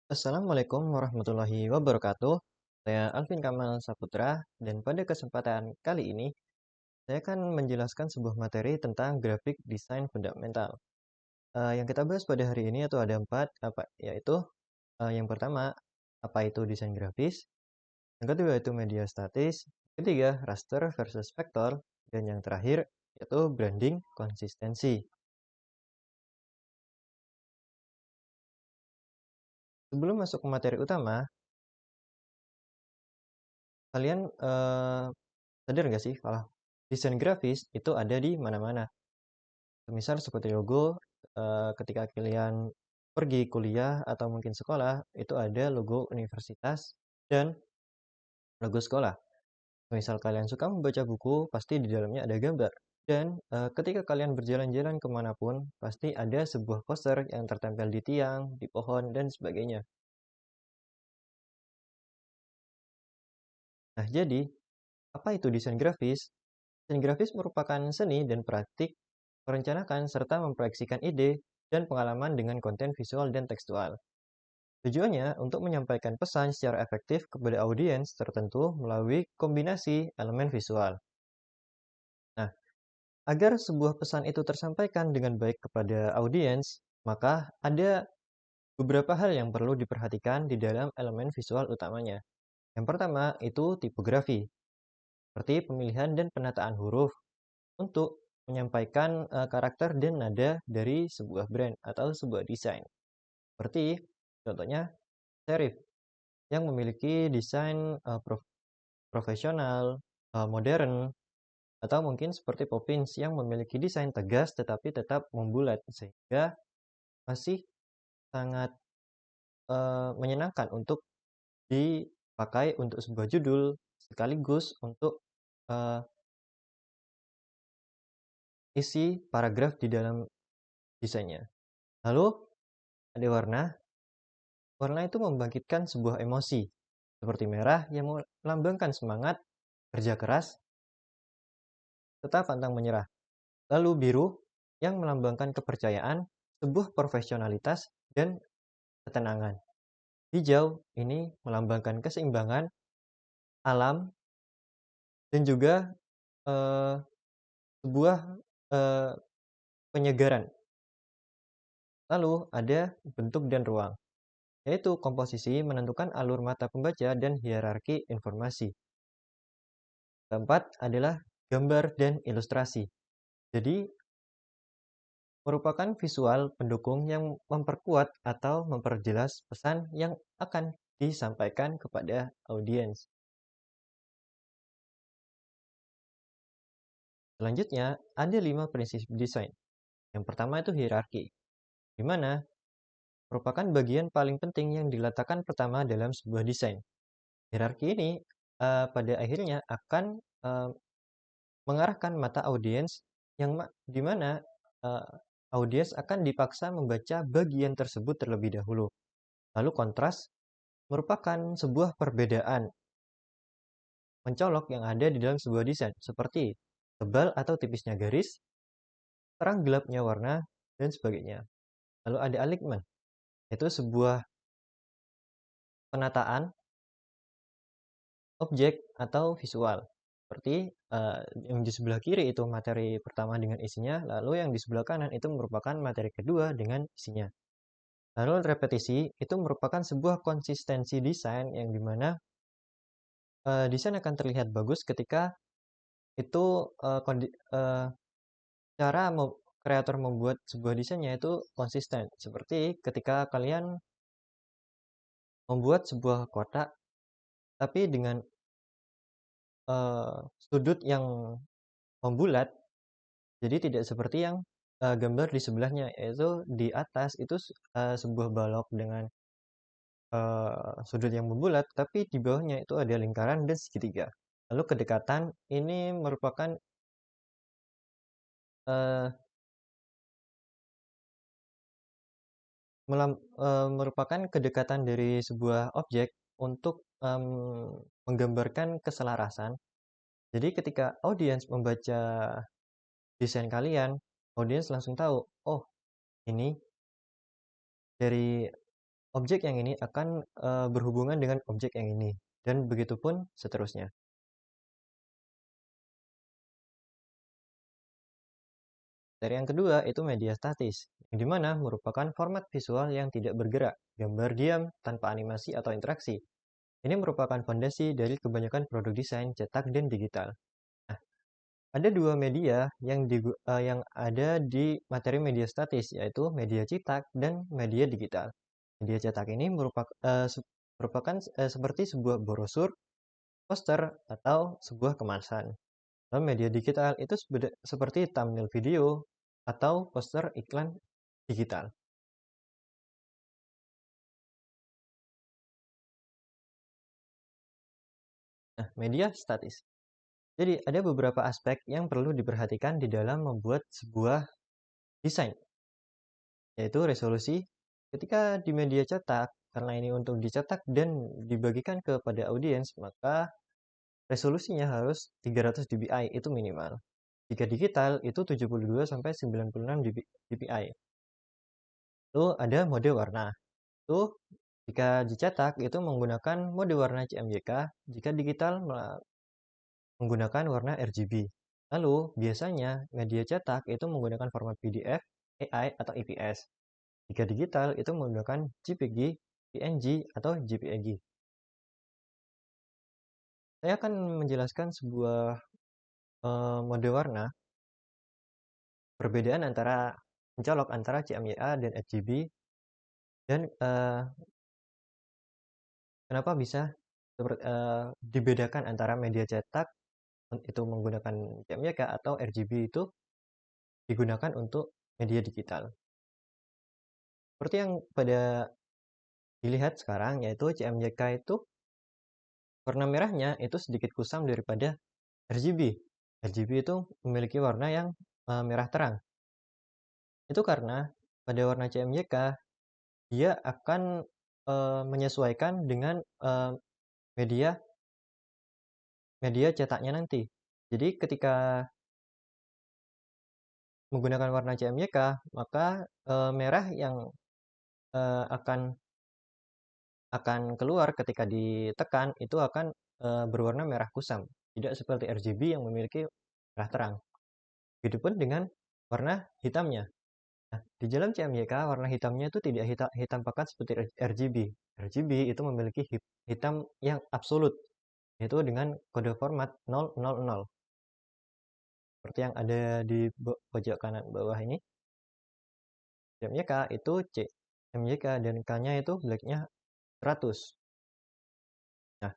Assalamualaikum warahmatullahi wabarakatuh. Saya Alvin Kamal Saputra, dan pada kesempatan kali ini, saya akan menjelaskan sebuah materi tentang grafik desain fundamental. Yang kita bahas pada hari ini itu ada empat, yaitu yang pertama, apa itu desain grafis, yang kedua itu media statis, ketiga raster versus vektor, dan yang terakhir yaitu branding konsistensi. Sebelum masuk ke materi utama, kalian sadar nggak sih kalau desain grafis itu ada di mana-mana? Misal seperti logo, ketika kalian pergi kuliah atau mungkin sekolah, itu ada logo universitas dan logo sekolah. Misal kalian suka membaca buku, pasti di dalamnya ada gambar. Dan ketika kalian berjalan-jalan kemanapun, pasti ada sebuah poster yang tertempel di tiang, di pohon, dan sebagainya. Nah, jadi, apa itu desain grafis? Desain grafis merupakan seni dan praktik merencanakan serta memproyeksikan ide dan pengalaman dengan konten visual dan tekstual. Tujuannya untuk menyampaikan pesan secara efektif kepada audiens tertentu melalui kombinasi elemen visual. Nah, agar sebuah pesan itu tersampaikan dengan baik kepada audiens, maka ada beberapa hal yang perlu diperhatikan di dalam elemen visual utamanya. Yang pertama itu tipografi, seperti pemilihan dan penataan huruf untuk menyampaikan karakter dan nada dari sebuah brand atau sebuah desain. Seperti contohnya serif yang memiliki desain profesional, modern, atau mungkin seperti Poppins yang memiliki desain tegas tetapi tetap membulat sehingga masih sangat menyenangkan untuk dipakai untuk sebuah judul sekaligus untuk uh, isi paragraf di dalam desainnya. Lalu ada warna. Warna itu membangkitkan sebuah emosi seperti merah yang melambangkan semangat, kerja keras, tetap pantang menyerah. Lalu biru yang melambangkan kepercayaan, sebuah profesionalitas, dan ketenangan. Hijau ini melambangkan keseimbangan, alam, dan juga eh, sebuah eh, penyegaran. Lalu ada bentuk dan ruang, yaitu komposisi menentukan alur mata pembaca dan hierarki informasi. Keempat adalah gambar dan ilustrasi. Jadi, merupakan visual pendukung yang memperkuat atau memperjelas pesan yang akan disampaikan kepada audiens. Selanjutnya, ada 5 prinsip desain. Yang pertama itu hierarki, di mana merupakan bagian paling penting yang diletakkan pertama dalam sebuah desain. Hierarki ini pada akhirnya akan uh, mengarahkan mata audiens yang di mana uh, audiens akan dipaksa membaca bagian tersebut terlebih dahulu. Lalu kontras merupakan sebuah perbedaan mencolok yang ada di dalam sebuah desain, seperti tebal atau tipisnya garis, terang gelapnya warna, dan sebagainya. Lalu ada alignment, yaitu sebuah penataan objek atau visual. Seperti yang di sebelah kiri itu materi pertama dengan isinya, lalu yang di sebelah kanan itu merupakan materi kedua dengan isinya. Lalu repetisi itu merupakan sebuah konsistensi desain yang dimana desain akan terlihat bagus ketika itu cara kreator membuat sebuah desainnya itu konsisten. Seperti ketika kalian membuat sebuah kotak, tapi dengan sudut yang membulat, jadi tidak seperti yang gambar di sebelahnya, yaitu di atas itu sebuah balok dengan sudut yang membulat, tapi di bawahnya itu ada lingkaran dan segitiga. Lalu kedekatan ini merupakan uh, merupakan kedekatan dari sebuah objek untuk menggambarkan keselarasan. Jadi ketika audiens membaca desain kalian, audiens langsung tahu, oh ini dari objek yang ini akan berhubungan dengan objek yang ini, dan begitu pun seterusnya. Dari yang kedua itu media statis, yang dimana merupakan format visual yang tidak bergerak, gambar diam tanpa animasi atau interaksi. Ini merupakan fondasi dari kebanyakan produk desain cetak dan digital. Nah, ada dua media yang ada di materi media statis, yaitu media cetak dan media digital. Media cetak ini merupakan seperti sebuah brosur, poster, atau sebuah kemasan. Lalu media digital itu seperti thumbnail video atau poster iklan digital. Nah, media statis. Jadi, ada beberapa aspek yang perlu diperhatikan di dalam membuat sebuah desain, yaitu resolusi. Ketika di media cetak, karena ini untuk dicetak dan dibagikan kepada audiens, maka resolusinya harus 300 dpi itu minimal. Jika digital itu 72 sampai 96 dpi. Lalu ada mode warna. Itu jika dicetak itu menggunakan mode warna CMYK, jika digital menggunakan warna RGB. Lalu, biasanya media cetak itu menggunakan format PDF, AI, atau IPS. Jika digital itu menggunakan JPG, PNG, atau JPEG. Saya akan menjelaskan sebuah mode warna, perbedaan antara mencolok antara CMYK dan RGB, dan kenapa bisa dibedakan antara media cetak itu menggunakan CMYK atau RGB itu digunakan untuk media digital. Seperti yang pada dilihat sekarang, yaitu CMYK itu warna merahnya itu sedikit kusam daripada RGB. RGB itu memiliki warna yang merah terang. Itu karena pada warna CMYK dia akan menyesuaikan dengan media media cetaknya nanti. Jadi ketika menggunakan warna CMYK, maka merah yang akan keluar ketika ditekan itu akan berwarna merah kusam, tidak seperti RGB yang memiliki merah terang. Begitupun dengan warna hitamnya. Nah, di dalam CMYK warna hitamnya itu tidak hitam pekat seperti RGB. RGB itu memiliki hitam yang absolut, yaitu dengan kode format 000. Seperti yang ada di pojok kanan bawah ini. CMYK itu C. CMYK dan K-nya itu black-nya 100. Nah,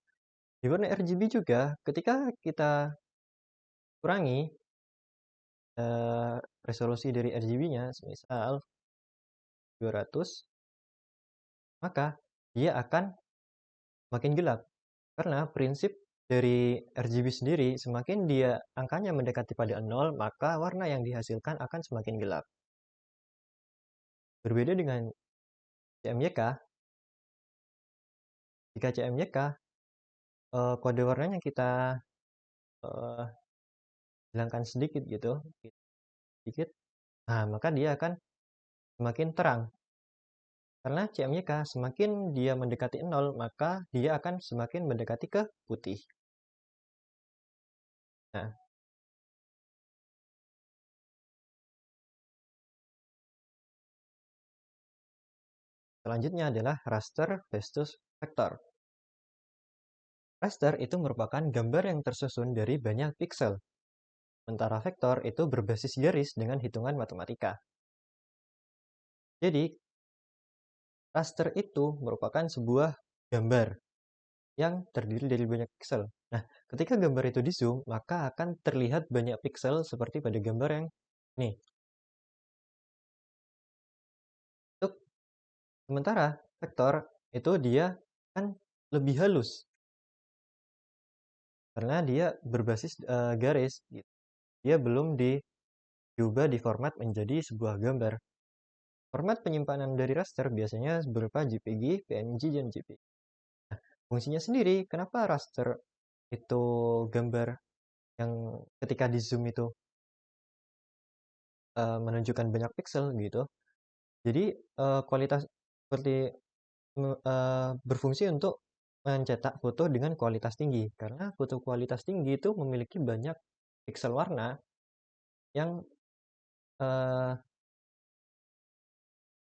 di warna RGB juga ketika kita kurangi resolusi dari RGB-nya, misal 200, maka dia akan makin gelap. Karena prinsip dari RGB sendiri, semakin dia angkanya mendekati pada 0, maka warna yang dihasilkan akan semakin gelap. Berbeda dengan CMYK, jika CMYK, kode warnanya kita eh, hilangkan sedikit gitu, sedikit, nah maka dia akan semakin terang. Karena CMYK semakin dia mendekati 0, maka dia akan semakin mendekati ke putih. Nah, selanjutnya adalah raster versus vektor. Raster itu merupakan gambar yang tersusun dari banyak piksel, sementara vektor itu berbasis garis dengan hitungan matematika. Jadi, raster itu merupakan sebuah gambar yang terdiri dari banyak piksel. Nah, ketika gambar itu di zoom, maka akan terlihat banyak piksel seperti pada gambar yang ini. Untuk sementara vektor itu dia kan lebih halus karena dia berbasis garis. Gitu. Dia belum diubah di format menjadi sebuah gambar. Format penyimpanan dari raster biasanya berupa JPG, PNG, dan JPG. Nah, fungsinya sendiri, kenapa raster itu gambar yang ketika di zoom itu menunjukkan banyak pixel gitu. Jadi kualitas seperti berfungsi untuk mencetak foto dengan kualitas tinggi. Karena foto kualitas tinggi itu memiliki banyak piksel warna yang eh,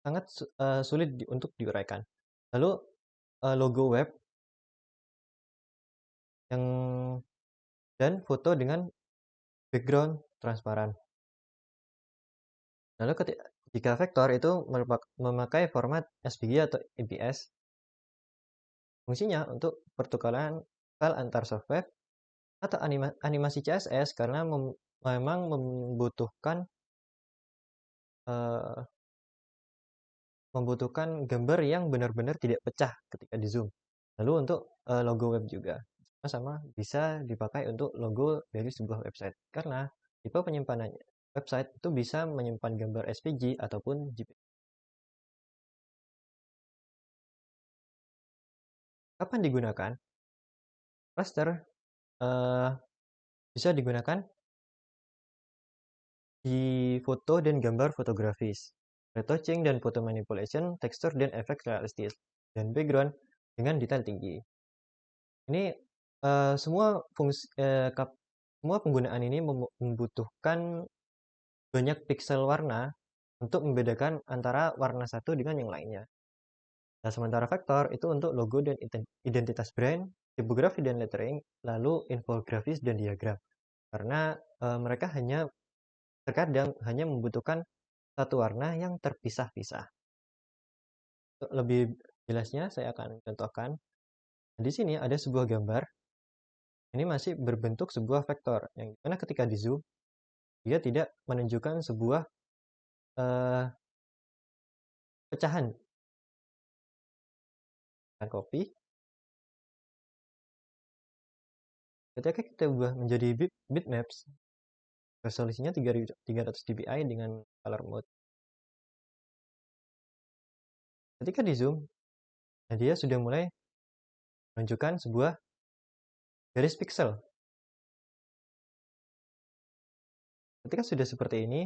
sangat sulit untuk diuraikan. Lalu logo web yang dan foto dengan background transparan. Lalu jika vektor itu memakai format SVG atau EPS, fungsinya untuk pertukaran file antar software atau animasi CSS karena memang eh, membutuhkan gambar yang benar-benar tidak pecah ketika di zoom. Lalu untuk logo web juga sama bisa dipakai untuk logo dari sebuah website karena tipe penyimpanannya website itu bisa menyimpan gambar SVG ataupun JPG. Kapan digunakan? Raster eh, bisa digunakan di foto dan gambar fotografis, retouching dan photo manipulation, tekstur dan efek realistis, dan background dengan detail tinggi. Ini semua penggunaan ini membutuhkan banyak piksel warna untuk membedakan antara warna satu dengan yang lainnya. Nah, sementara vektor itu untuk logo dan identitas brand, tipografi dan lettering, lalu infografis dan diagram. Karena mereka terkadang hanya membutuhkan satu warna yang terpisah-pisah. Untuk lebih jelasnya, saya akan contohkan. Di sini ada sebuah gambar. Ini masih berbentuk sebuah vektor, yang dimana ketika di zoom, dia tidak menunjukkan sebuah eh, pecahan. Kita copy. Ketika kita ubah menjadi bitmaps, resolusinya 300 dpi dengan color mode. Ketika di zoom, nah dia sudah mulai menunjukkan sebuah garis pixel. Ketika sudah seperti ini,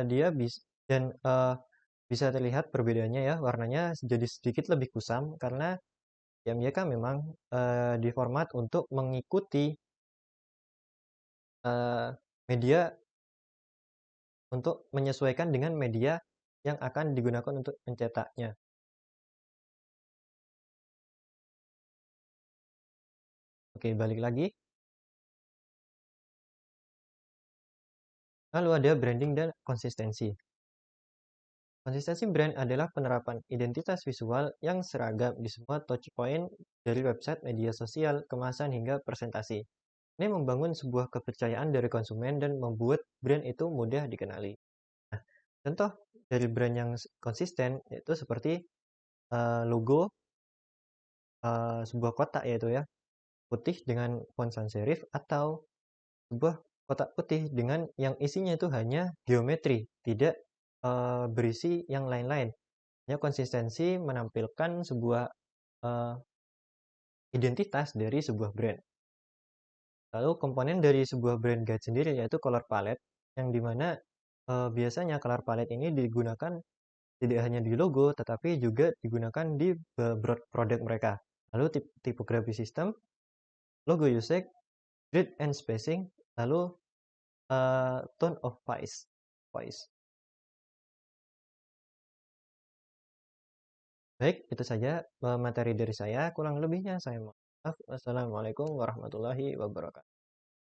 dia bisa terlihat perbedaannya ya, warnanya jadi sedikit lebih kusam karena ya mereka memang diformat untuk mengikuti media untuk menyesuaikan dengan media yang akan digunakan untuk mencetaknya. Oke, balik lagi. Lalu ada branding dan konsistensi. Konsistensi brand adalah penerapan identitas visual yang seragam di semua touchpoint dari website, media sosial, kemasan, hingga presentasi. Ini membangun sebuah kepercayaan dari konsumen dan membuat brand itu mudah dikenali. Nah, contoh dari brand yang konsisten itu seperti logo sebuah kotak yaitu ya putih dengan font sans serif atau sebuah kotak putih dengan yang isinya itu hanya geometri, tidak berisi yang lain-lain. Ya, konsistensi menampilkan sebuah uh, identitas dari sebuah brand. Lalu komponen dari sebuah brand guide sendiri yaitu color palette, yang dimana biasanya color palette ini digunakan tidak hanya di logo, tetapi juga digunakan di produk mereka. Lalu tipografi sistem, logo usage, grid and spacing, lalu tone of voice. Baik, itu saja materi dari saya. Kurang lebihnya saya mohon maaf. Wassalamualaikum warahmatullahi wabarakatuh.